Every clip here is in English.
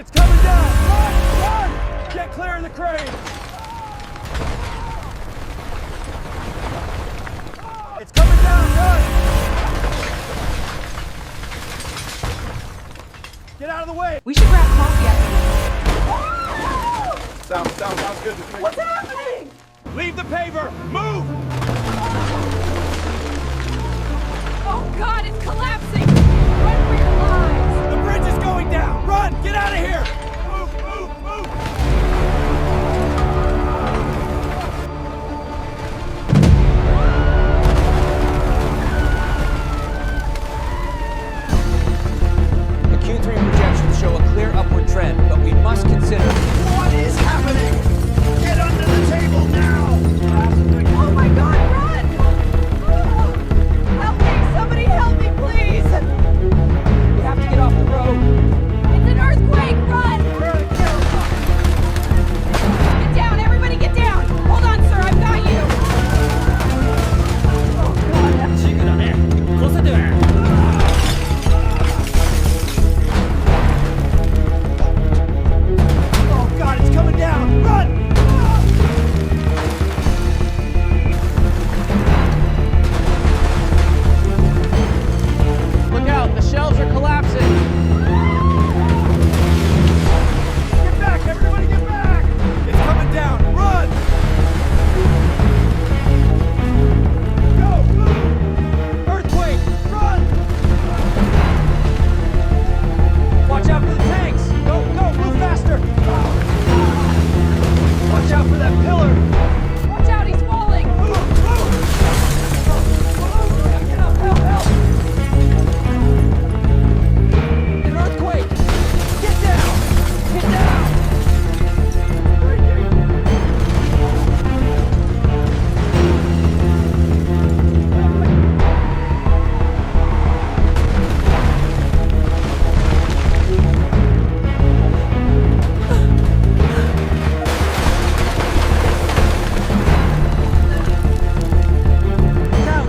It's coming down! Run! Run! Get clear of the crane! It's coming down! Run! Get out of the way! We should grab coffee after Sounds good to me. What's happening? Leave the paver! Move! Oh God, it's collapsing! Run for your lives! The bridge is going down! Run! Get out of here! Move! Move! Move! The Q3 projections show a clear upward trend, but we must consider... What is happening? Get under the table now! Oh my God, run! Help me! Somebody help me, please! We have to get off the road. It's an earthquake! Run! Get down! Everybody get down! Hold on, sir, I've got you! Oh God! Oh God, it's coming down! Run! Look out, the shelves are collapsing. Get back! Everybody get back! It's coming down! Run! Go! Move! Earthquake! Run! Watch out for the tanks! Go! Go! Move faster! Watch out for that pillar! Watch out, he's falling! Move! Move! Get up! Help! Help! An earthquake! Get down! Get down! Look out!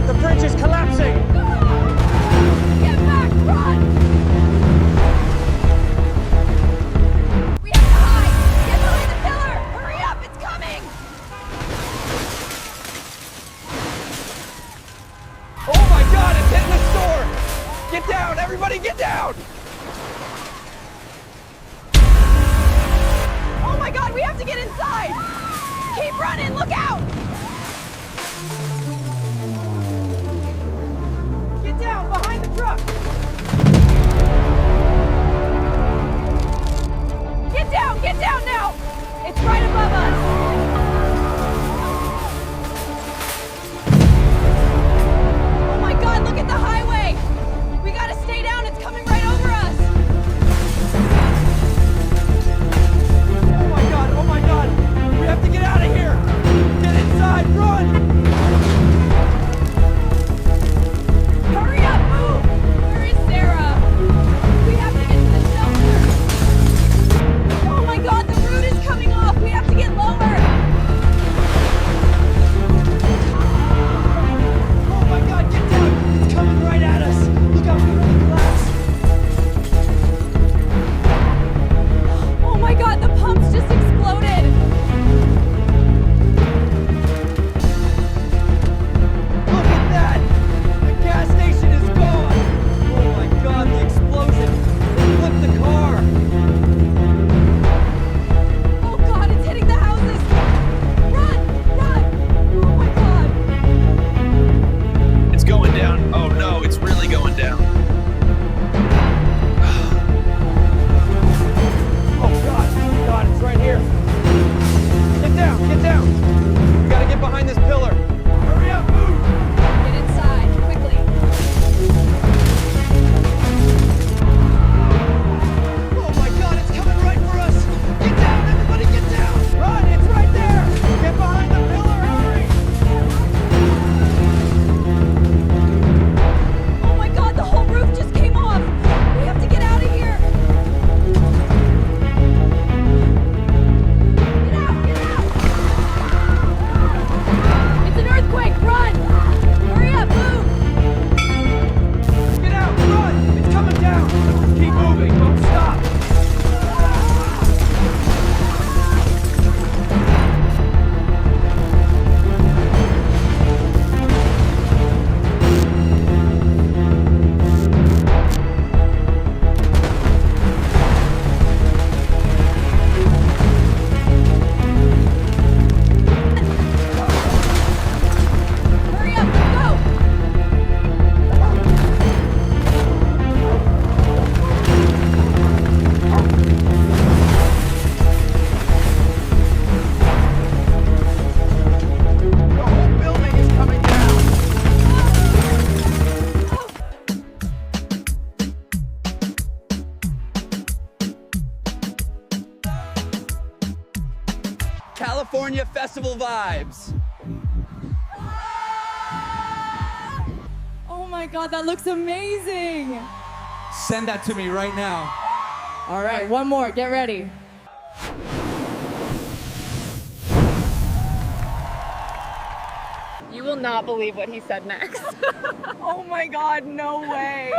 The bridge is collapsing! Get back! Run! We have to hide! Get behind the pillar! Hurry up! It's coming! Oh my God! It's hitting the store! Get down! Everybody get down! Oh my God! We have to get inside! Keep running! Look out! Get down! Behind the truck! Get down! Get down now! It's right above us! Oh my God! Look at the highway! We gotta stay down! It's coming right over us! Oh my God! Oh my God! We have to get out of here! Get inside! Run! Hurry up! Move! Where is Sarah? We have to get to the shelter! Oh my God! The root is coming off! We have to get low! California festival vibes. Oh my God, that looks amazing. Send that to me right now. All right, one more, get ready. You will not believe what he said next. Oh my God, no way.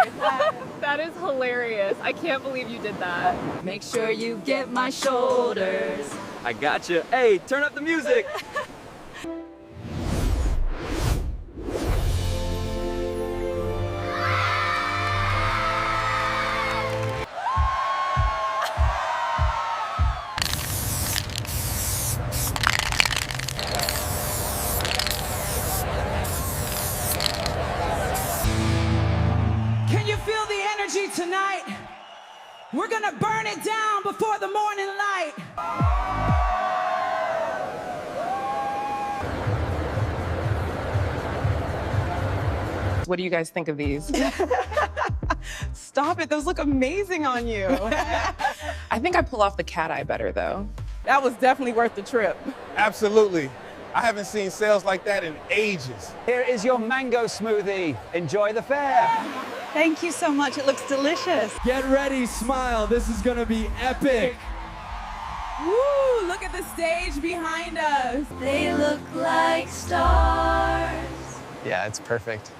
That is hilarious. I can't believe you did that. Make sure you get my shoulders. I got you. Hey, turn up the music. Can you feel the energy tonight? We're gonna burn it down before the morning light. What do you guys think of these? Stop it, those look amazing on you. I think I pull off the cat eye better though. That was definitely worth the trip. Absolutely. I haven't seen sales like that in ages. Here is your mango smoothie. Enjoy the fair. Thank you so much. It looks delicious. Get ready, smile. This is gonna be epic. Woo, look at the stage behind us. They look like stars. Yeah, it's perfect.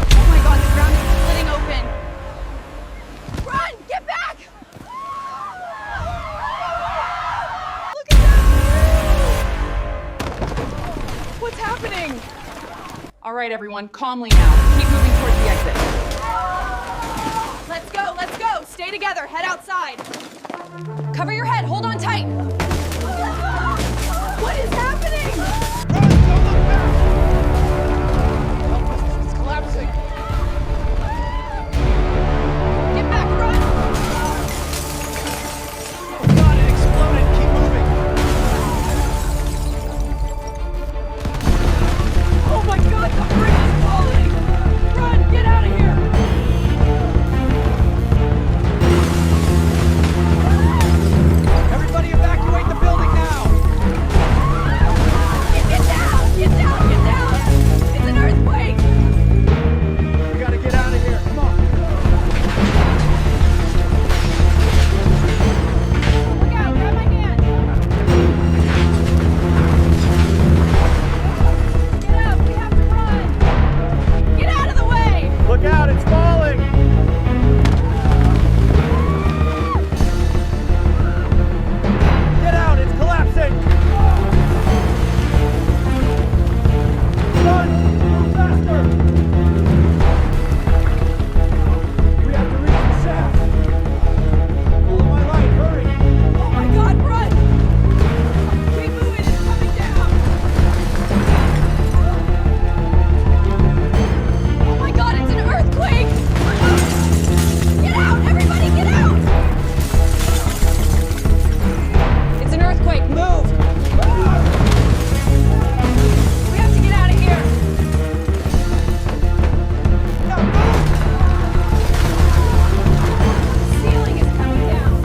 Oh my God, the ground is splitting open. Run, get back. Look at that. What's happening? All right, everyone, calmly now. Keep moving towards the exit. Let's go, let's go. Stay together, head outside. Cover your head, hold on tight. What is happening? It's collapsing. Get back, run. Oh God, it exploded. Keep moving. Oh my God, the bridge is falling. Run, get out of here. Everybody evacuate the building now. Get down, get down, get down. It's an earthquake. We gotta get out of here. Come on. Look out, grab my hand. Get out, we have to run. Get out of the way. Look out, it's falling. Get out, it's collapsing. Run, move faster. We have to reach the shaft. Follow my light, hurry. Oh my God, run. Keep moving, it's coming down. Oh my God, it's an earthquake. Get out, everybody, get out. It's an earthquake, move. We have to get out of here. The ceiling is coming down.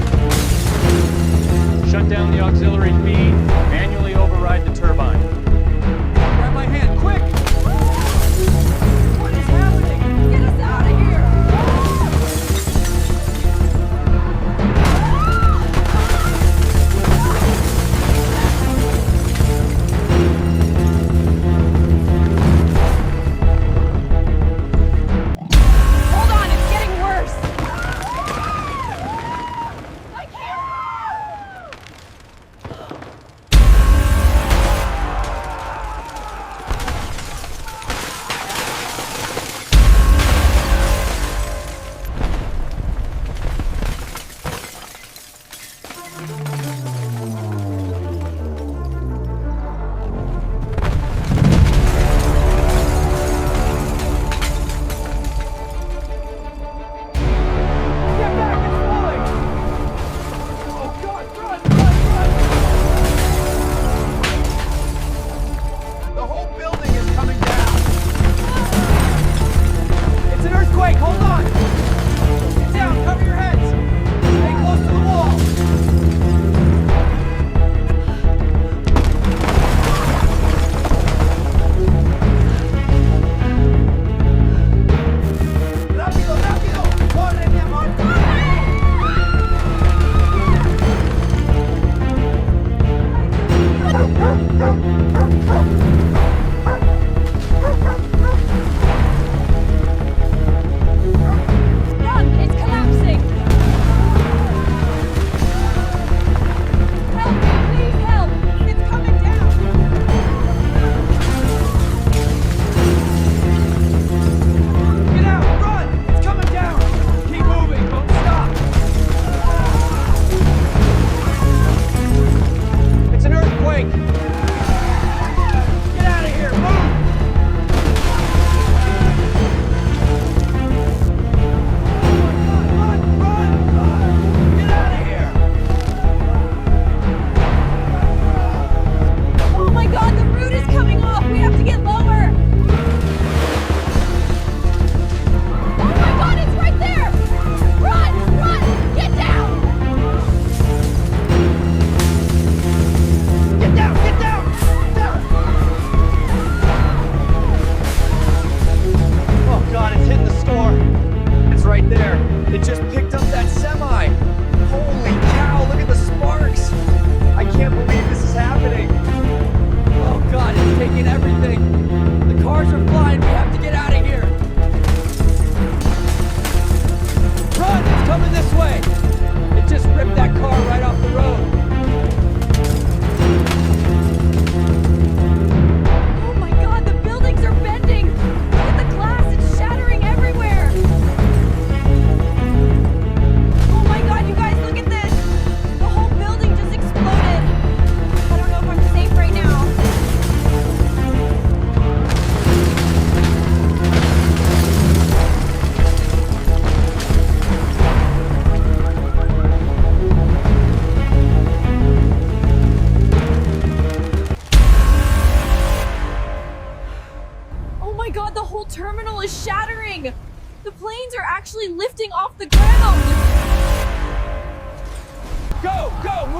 Shut down the auxiliary feed. Manually override the turbine. Grab my hand, quick! What is happening? Get us out of here. Hold on, it's getting worse. I can't.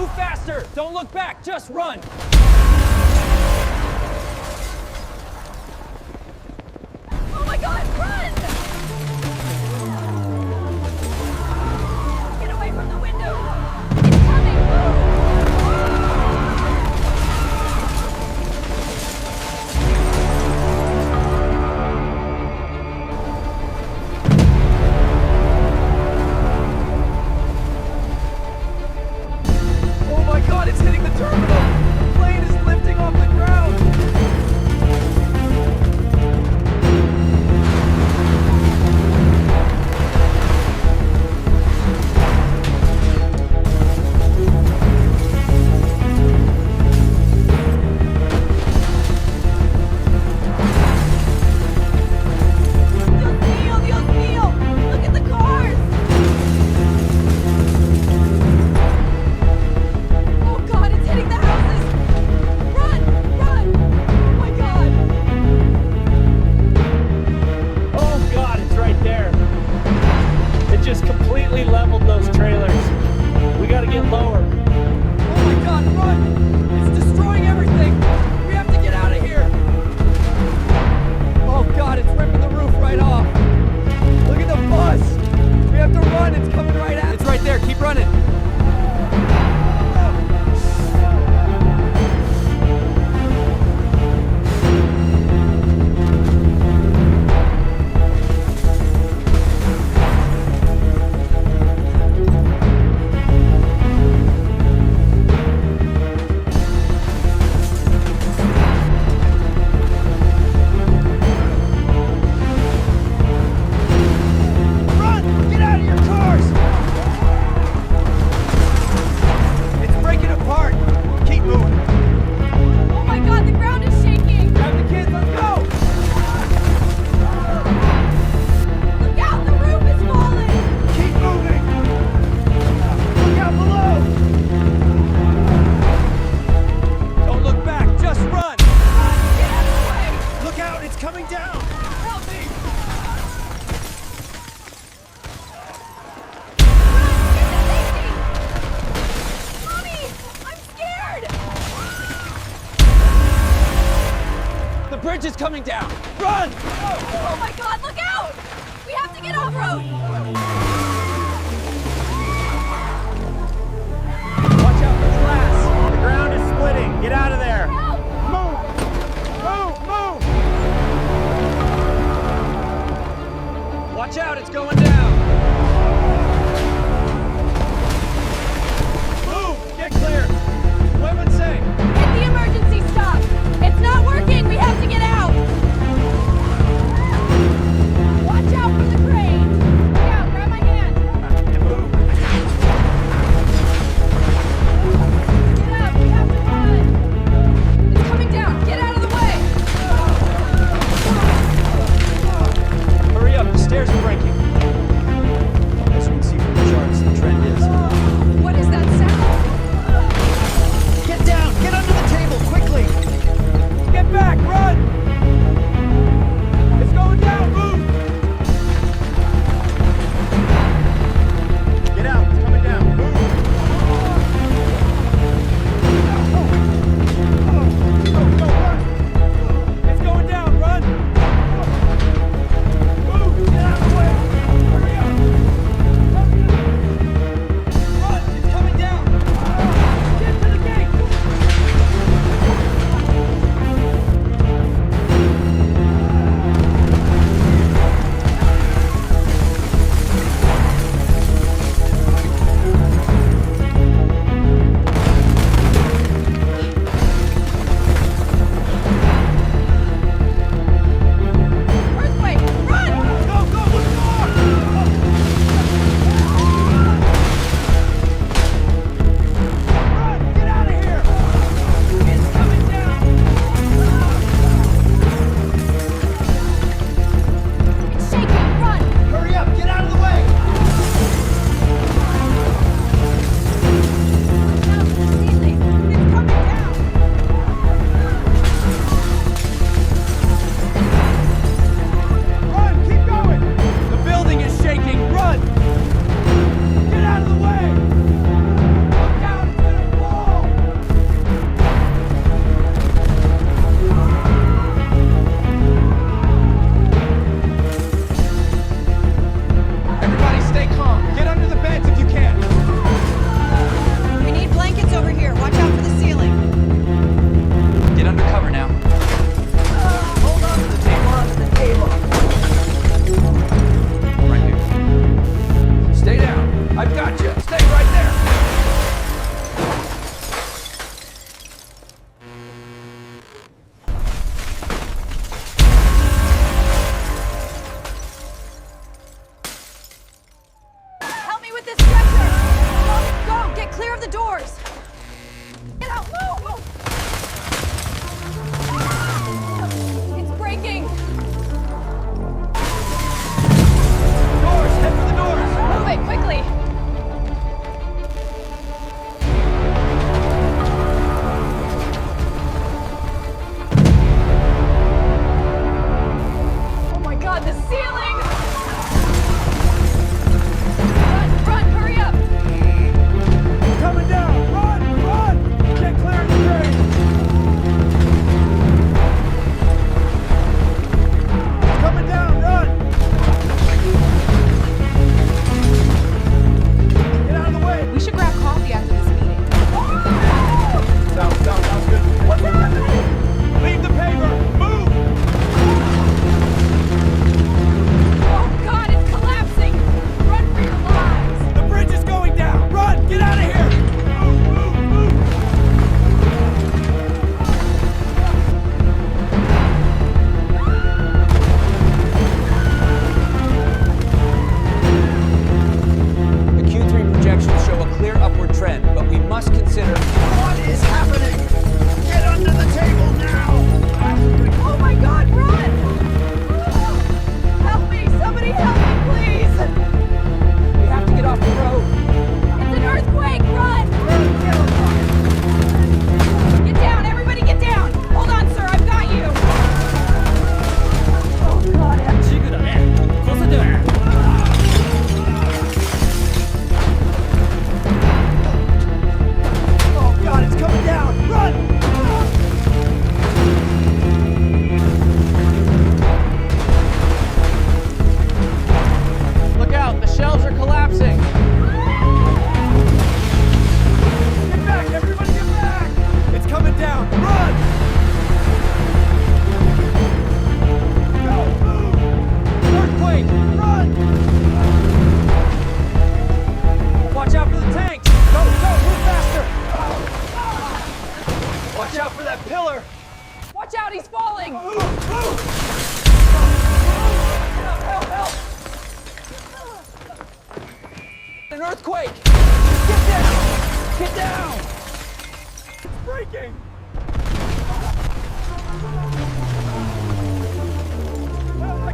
Move faster! Don't look back, just run! Oh my god, run! Get away from the window! It's coming! Oh my god, it's hitting the terminal! The plane is lifting off the ground! Dios mío! Look at the cars! Oh god, it's hitting the houses! Run! Run! Oh my god! Oh god, it's right there! It just completely leveled those trailers. We gotta get lower. Oh my god, run! It's destroying everything! We have to get out of here! Oh god, it's ripping the roof right off! Look at the bus! We have to run, it's coming right at us! It's right there, keep running! Run! Get out of your cars! It's breaking apart! Keep moving! Oh my god, the ground is shaking! Grab the kids, let's go! Look out, the roof is falling! Keep moving! Look out below! Don't look back, just run! Get out of the way! Look out, it's coming down! Help me! Get to safety! Mommy! I'm scared! The bridge is coming down! Run! Oh my god, look out! We have to get off-road! Watch out for glass! The ground is splitting! Get out of there! Help! Move! Move! Move! Watch out, it's going down! Move! Get clear! Weapons safe! Hit the emergency stop! It's not working! We have to get out! Watch out for the crane! Look out, grab my hand! Get clear of the doors! Get out! Move! Move! It's breaking! Doors! Head for the doors! Move it, quickly! Oh my god, the ceiling! Run, hurry up! Coming down! Run! Run! Get clear of the train! Coming down! Run! Get out of the way! We should grab coffee after this meeting. Sounds good. What's happening? Leave the paver! Move! Oh god, it's collapsing! Run for your lives! The bridge is going down! Run! Get out of here! Move! Move! Move! The Q3 projections show a clear upward trend, but we must consider... What is happening? Get under the table now! Oh my god, run! Help me! Somebody help me, please! We have to get off the road. It's an earthquake! Run! Get down! Everybody get down! Hold on, sir, I've got you! Oh god, Oh god, it's coming down! Run! Look out, the shelves are collapsing. Get back! Everybody get back! It's coming down! Run! Go! Move! Earthquake! Run! Watch out for the tanks! Go! Go! Move faster! Watch out for that pillar! watch out, he's falling! Move! Move! Help! Help! Help! An earthquake! Get down! Get down! It's breaking! Oh my...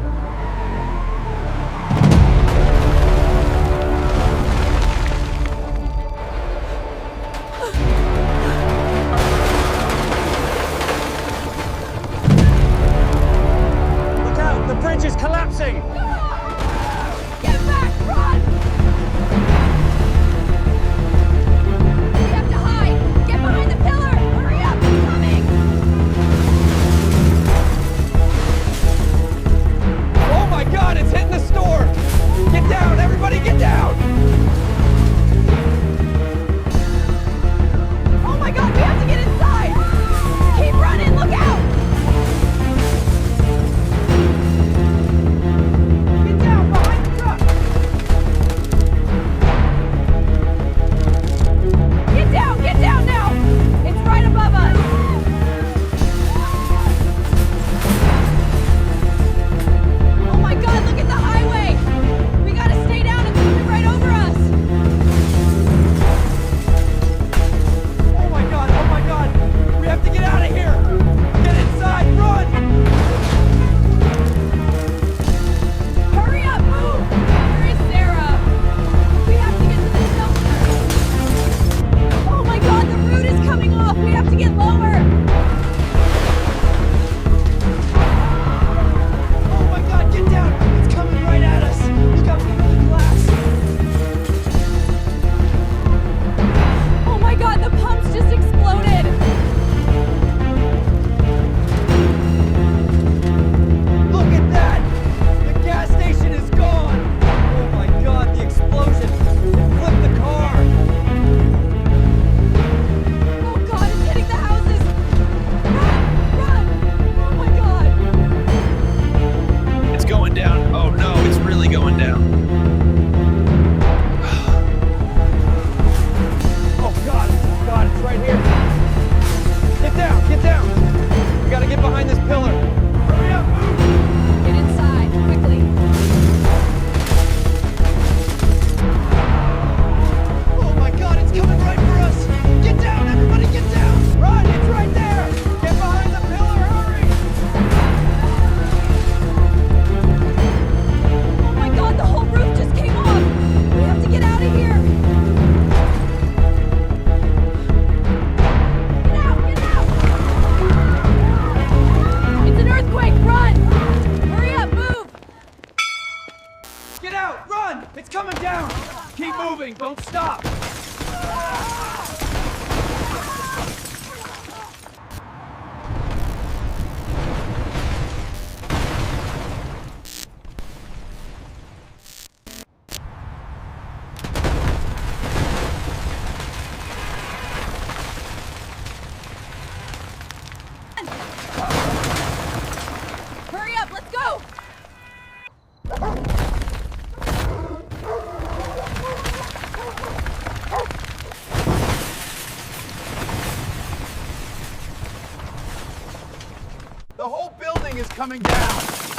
Look out, the bridge is collapsing. Get back! Run! We have to hide! Get behind the pillar! Hurry up! stop! Hurry up, let's go! The whole building is coming down.